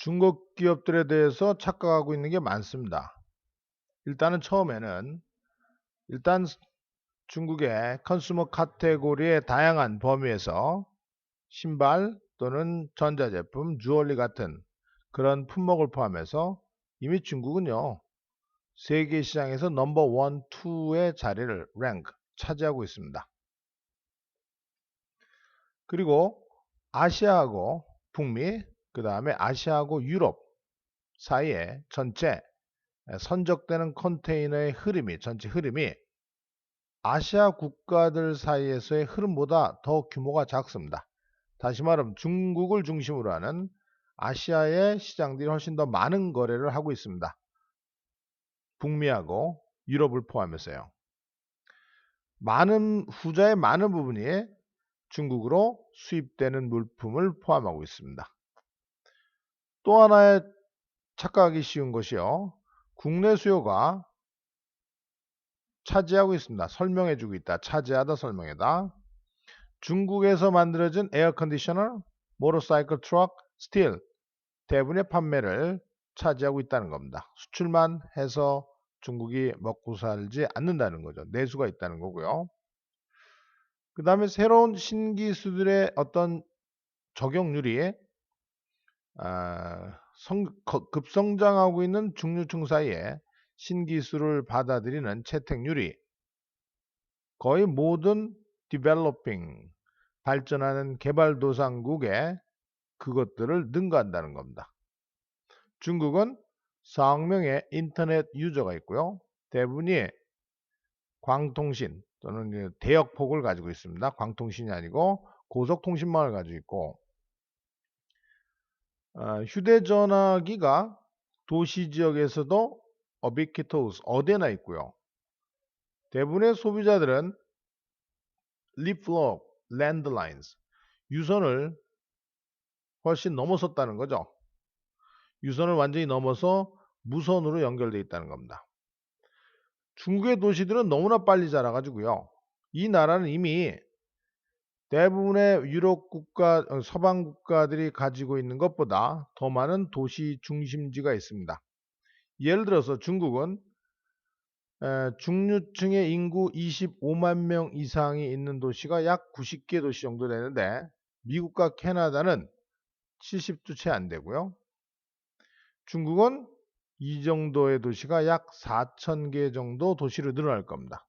중국 기업들에 대해서 착각하고 있는 게 많습니다. 일단은 처음에는 일단 중국의 컨슈머 카테고리의 다양한 범위에서 신발 또는 전자제품, 주얼리 같은 그런 품목을 포함해서 이미 중국은요, 세계 시장에서 넘버 1, 2의 자리를 랭크 차지하고 있습니다. 그리고 아시아하고 북미, 그 다음에 아시아하고 유럽 사이에 전체 선적되는 컨테이너의 흐름이, 전체 흐름이 아시아 국가들 사이에서의 흐름보다 더 규모가 작습니다. 다시 말하면 중국을 중심으로 하는 아시아의 시장들이 훨씬 더 많은 거래를 하고 있습니다. 북미하고 유럽을 포함해서요. 후자의 많은 부분이 중국으로 수입되는 물품을 포함하고 있습니다. 또 하나의 착각하기 쉬운 것이요. 국내 수요가 차지하고 있습니다. 설명해주고 있다. 차지하다, 설명하다. 중국에서 만들어진 에어컨디셔너, 모터사이클, 트럭, 스틸 대부분의 판매를 차지하고 있다는 겁니다. 수출만 해서 중국이 먹고 살지 않는다는 거죠. 내수가 있다는 거고요. 그 다음에 새로운 신기술의 어떤 적용률이 급성장하고 있는 중류층 사이에 신기술을 받아들이는 채택률이 거의 모든 디벨로핑 발전하는 개발도상국에 그것들을 능가한다는 겁니다. 중국은 4억 명의 인터넷 유저가 있고요. 대부분이 광통신 또는 대역폭을 가지고 있습니다. 광통신이 아니고 고속통신망을 가지고 있고, 휴대전화기가 도시 지역에서도 어비퀴토스 어디나 있고요. 대부분의 소비자들은 리플롭, 랜드라인스, 유선을 훨씬 넘어섰다는 거죠. 유선을 완전히 넘어서 무선으로 연결되어 있다는 겁니다. 중국의 도시들은 너무나 빨리 자라가지고요. 이 나라는 이미 대부분의 유럽 국가, 서방 국가들이 가지고 있는 것보다 더 많은 도시 중심지가 있습니다. 예를 들어서 중국은 중류층의 인구 25만 명 이상이 있는 도시가 약 90개 도시 정도 되는데, 미국과 캐나다는 70도 채 안 되고요. 중국은 이 정도의 도시가 약 4,000개 정도 도시로 늘어날 겁니다.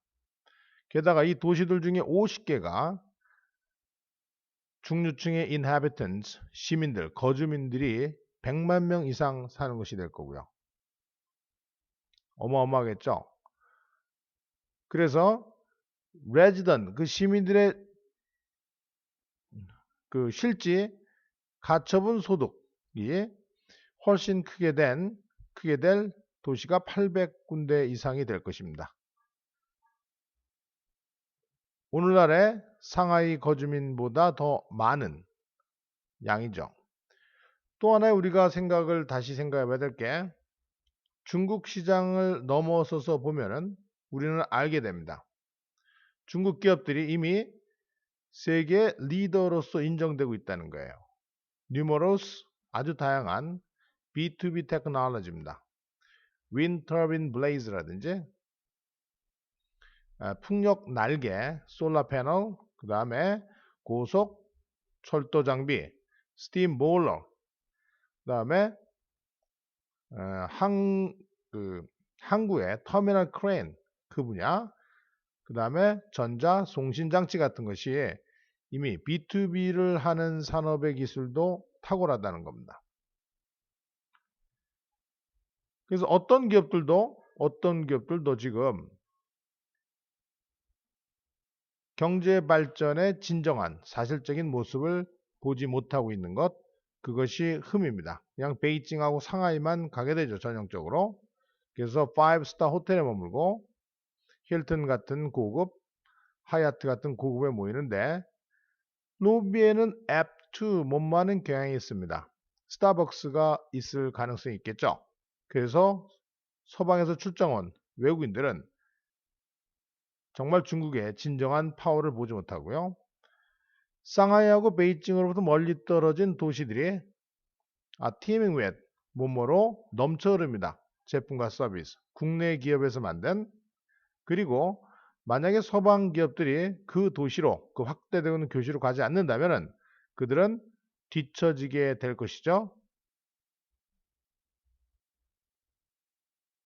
게다가 이 도시들 중에 50개가 중류층의 inhabitants, 시민들, 거주민들이 100만 명 이상 사는 것이 될 거고요. 어마어마하겠죠? 그래서 resident, 그 시민들의 그 실지 가처분 소득이 훨씬 크게 될 도시가 800군데 이상이 될 것입니다. 오늘날의 상하이 거주민보다 더 많은 양이죠. 또 하나 우리가 다시 생각해 봐야 될 게, 중국 시장을 넘어서서 보면은 우리는 알게 됩니다. 중국 기업들이 이미 세계 리더로서 인정되고 있다는 거예요. numerous, 아주 다양한 B2B 테크놀로지입니다. 윈 터빈 블레이즈라든지 풍력 날개, 솔라 패널, 그 다음에 고속 철도 장비, 스팀 보일러, 그 다음에 항구의 터미널 크레인, 그 분야, 그 다음에 전자 송신 장치 같은 것이 이미 B2B를 하는 산업의 기술도 탁월하다는 겁니다. 그래서 어떤 기업들도 지금 경제 발전의 진정한 사실적인 모습을 보지 못하고 있는 것, 그것이 흠입니다. 그냥 베이징하고 상하이만 가게 되죠, 전형적으로. 그래서 5스타 호텔에 머물고 힐튼 같은 고급, 하얏트 같은 고급에 모이는데, 로비에는 앱2 못 마는 경향이 있습니다. 스타벅스가 있을 가능성이 있겠죠. 그래서 서방에서 출장 온 외국인들은 정말 중국의 진정한 파워를 보지 못하고요. 상하이하고 베이징으로부터 멀리 떨어진 도시들이 teeming with 뭐뭐로 넘쳐 흐릅니다. 제품과 서비스. 국내 기업에서 만든. 그리고 만약에 서방 기업들이 그 도시로, 그 확대되는 교시로 가지 않는다면은 그들은 뒤처지게 될 것이죠.